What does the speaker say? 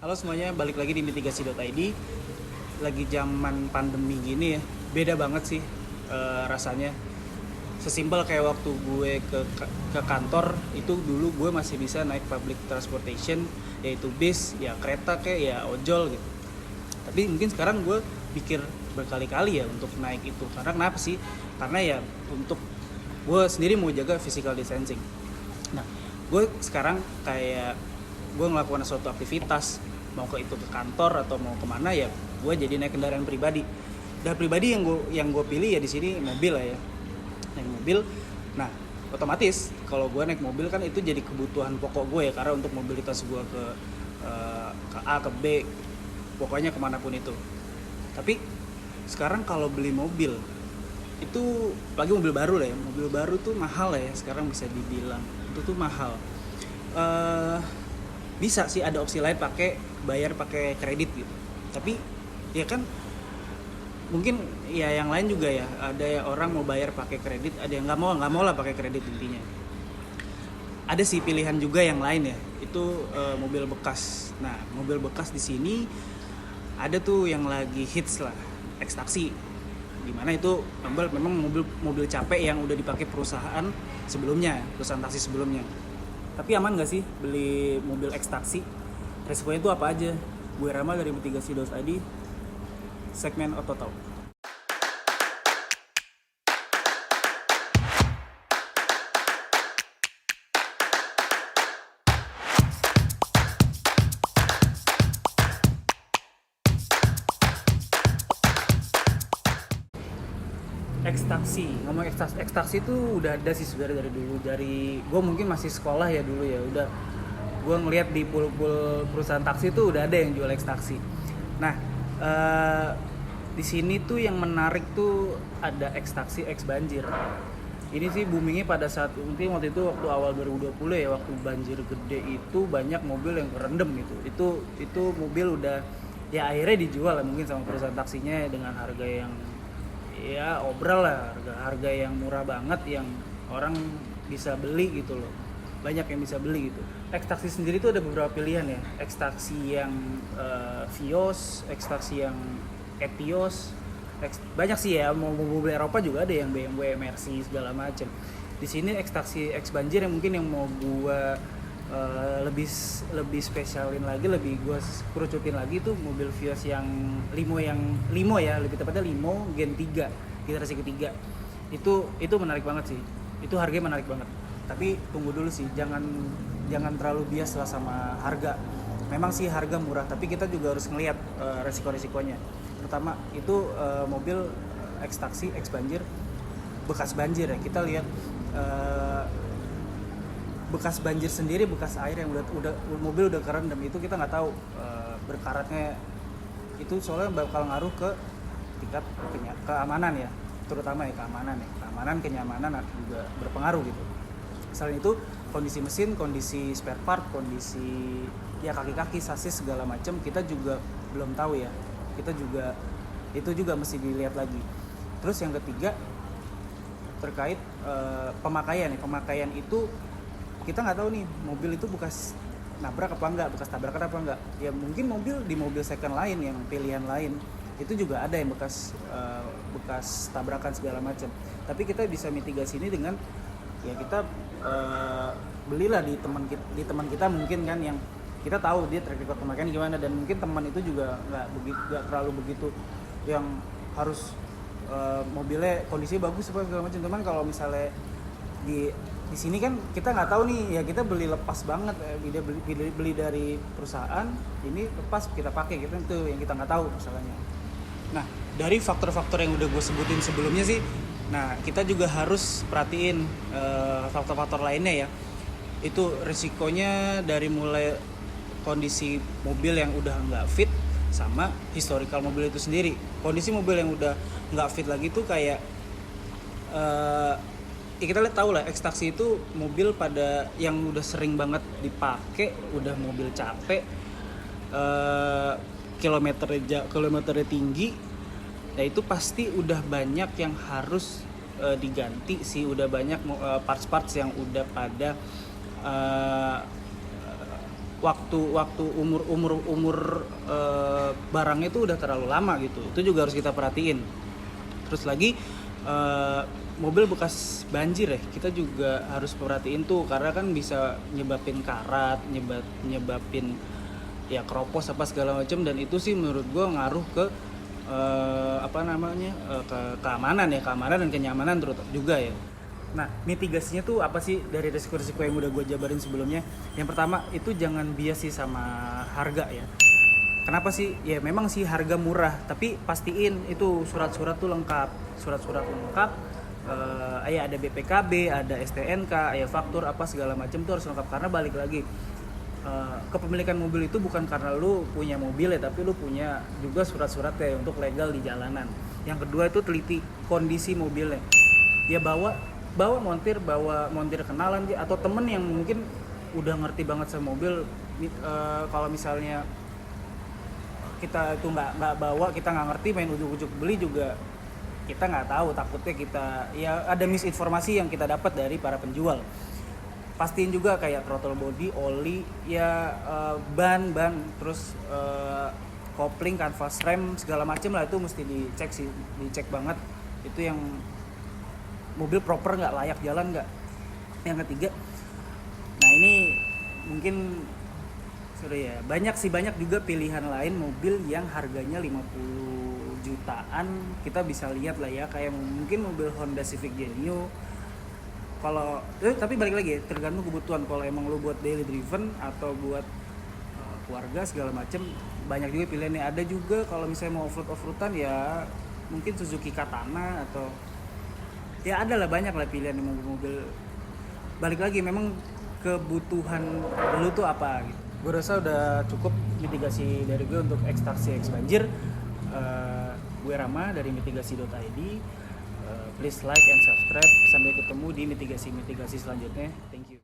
Halo semuanya, balik lagi di mitigasi.id. Lagi zaman pandemi gini ya, beda banget sih rasanya. Sesimpel kayak waktu gue ke kantor, itu dulu gue masih bisa naik public transportation, yaitu bis, ya kereta kayak ya ojol gitu. Tapi mungkin sekarang gue pikir berkali-kali ya untuk naik itu. Karena kenapa sih? Karena ya untuk gue sendiri mau jaga physical distancing. Nah, gue sekarang kayak gue ngelakukan suatu aktivitas, mau ke kantor atau mau kemana ya gue jadi naik kendaraan pribadi. Dan pribadi yang gue pilih ya di sini mobil lah ya, naik mobil. Nah, otomatis kalau gue naik mobil kan itu jadi kebutuhan pokok gue ya, karena untuk mobilitas gue ke A ke B, pokoknya kemanapun itu. Tapi sekarang kalau beli mobil itu, lagi mobil baru lah ya, mobil baru tuh mahal lah ya sekarang, bisa dibilang itu tuh mahal. Bisa sih ada opsi lain bayar pakai kredit gitu, tapi ya kan mungkin ya yang lain juga ya, ada ya orang mau bayar pakai kredit, ada yang nggak mau lah pakai kredit. Intinya ada sih pilihan juga yang lain ya, itu mobil bekas. Nah, mobil bekas di sini ada tuh yang lagi hits lah, X-Taxi, dimana itu memang mobil capek yang udah dipakai perusahaan taksi sebelumnya. Tapi aman gak sih beli mobil X-Taxi? Resikonya itu apa aja? Gue Rama dari mitigasi.id, segmen Auto Talk. Ngomong X-Taxi itu udah ada sih sebenarnya dari dulu. Dari gue mungkin masih sekolah ya dulu ya, udah gue ngeliat di pool perusahaan taksi tuh udah ada yang jual X-Taxi. Nah, di sini tuh yang menarik tuh ada X-Taxi X Banjir. Ini sih boomingnya pada saat mungkin waktu itu, waktu awal 2020 ya, waktu banjir gede itu banyak mobil yang kerendam gitu. Itu mobil udah ya akhirnya dijual lah mungkin sama perusahaan taksinya dengan harga yang ya obral lah, harga yang murah banget, yang orang bisa beli gitu loh, banyak yang bisa beli gitu. X-Taxi sendiri tuh ada beberapa pilihan ya, X-Taxi yang Vios, X-Taxi yang Etios, banyak sih ya, mau mobil Eropa juga ada yang BMW, Mercy segala macem. Di sini X-Taxi X Banjir yang mungkin yang mau gua lebih spesialin lagi, lebih gue kerucutin lagi tuh mobil Vios yang limo ya, lebih tepatnya limo Gen 3, generasi ketiga. Itu menarik banget sih, itu harganya menarik banget. Tapi tunggu dulu sih, jangan terlalu bias lah sama harga. Memang sih harga murah, tapi kita juga harus ngelihat resiko-resikonya. Pertama itu mobil X-Taxi X Banjir bekas banjir ya, kita lihat bekas banjir sendiri, bekas air yang udah mobil udah kerendam, itu kita nggak tahu berkaratnya itu, soalnya bakal ngaruh ke tingkat keamanan ya, terutama ya keamanan, kenyamanan juga berpengaruh gitu. Selain itu kondisi mesin, kondisi spare part, kondisi ya kaki-kaki, sasis segala macam kita juga belum tahu ya, itu juga mesti dilihat lagi. Terus yang ketiga terkait pemakaian itu kita nggak tahu nih mobil itu bekas nabrak apa enggak, bekas tabrakan apa enggak. Ya mungkin di mobil second lain yang pilihan lain itu juga ada yang bekas tabrakan segala macam. Tapi kita bisa mitigasi ini dengan ya kita belilah di teman kita mungkin kan, yang kita tahu dia track record pemakaian gimana, dan mungkin teman itu juga nggak terlalu begitu yang harus mobilnya kondisi bagus segala macam. Cuman kalau misalnya di sini kan kita nggak tahu nih ya, kita beli lepas banget, beli dari perusahaan ini lepas kita pakai gitu, itu yang kita nggak tahu masalahnya. Nah, dari faktor-faktor yang udah gue sebutin sebelumnya sih, nah kita juga harus perhatiin faktor-faktor lainnya ya. Itu risikonya dari mulai kondisi mobil yang udah nggak fit sama historical mobil itu sendiri. Kondisi mobil yang udah nggak fit lagi tuh kayak ya kita lihat tahu lah, X-Taxi itu mobil pada yang udah sering banget dipakai, udah mobil capek, kilometernya tinggi, ya itu pasti udah banyak yang harus diganti sih, udah banyak parts-parts yang udah pada waktu umur barangnya itu udah terlalu lama gitu. Itu juga harus kita perhatiin. Terus lagi mobil bekas banjir ya, kita juga harus perhatiin tuh, karena kan bisa nyebabin karat, nyebabin ya keropos apa segala macam, dan itu sih menurut gue ngaruh ke ke keamanan dan kenyamanan terus juga ya. Nah, mitigasinya tuh apa sih dari risiko-risiko yang udah gue jabarin sebelumnya? Yang pertama itu jangan bias sih sama harga ya. Kenapa sih? Ya memang sih harga murah, tapi pastiin itu surat-surat tuh lengkap. Surat-surat lengkap, ya ada BPKB, ada STNK, ya faktur apa segala macam tuh harus lengkap. Karena balik lagi, kepemilikan mobil itu bukan karena lu punya mobil ya, tapi lu punya juga surat-suratnya untuk legal di jalanan. Yang kedua itu teliti kondisi mobilnya. Ya bawa montir kenalan atau temen yang mungkin udah ngerti banget sama mobil. Kalau misalnya kita itu nggak bawa, kita nggak ngerti, main ujuk-ujuk beli juga, kita nggak tahu, takutnya kita ya ada misinformasi yang kita dapat dari para penjual. Pastiin juga kayak throttle body, oli, ya ban, terus kopling, kanvas rem segala macem lah, itu mesti dicek banget. Itu yang mobil proper nggak, layak jalan nggak. Yang ketiga, nah ini mungkin sorry ya, banyak juga pilihan lain mobil yang harganya 50 jutaan. Kita bisa lihat lah ya, kayak mungkin mobil Honda Civic Genio. Kalau tapi balik lagi, tergantung kebutuhan. Kalau emang lu buat daily driven atau buat keluarga segala macem, banyak juga pilihannya. Ada juga kalau misalnya mau offroad-offroadan ya mungkin Suzuki Katana, atau ya ada lah, banyak lah pilihan mobil-mobil. Balik lagi, memang kebutuhan lu tuh apa gitu. Gue rasa udah cukup mitigasi dari gue untuk ekstraksi X banjir. Gue Rama dari mitigasi.id. Please like and subscribe. Sampai ketemu di mitigasi selanjutnya. Thank you.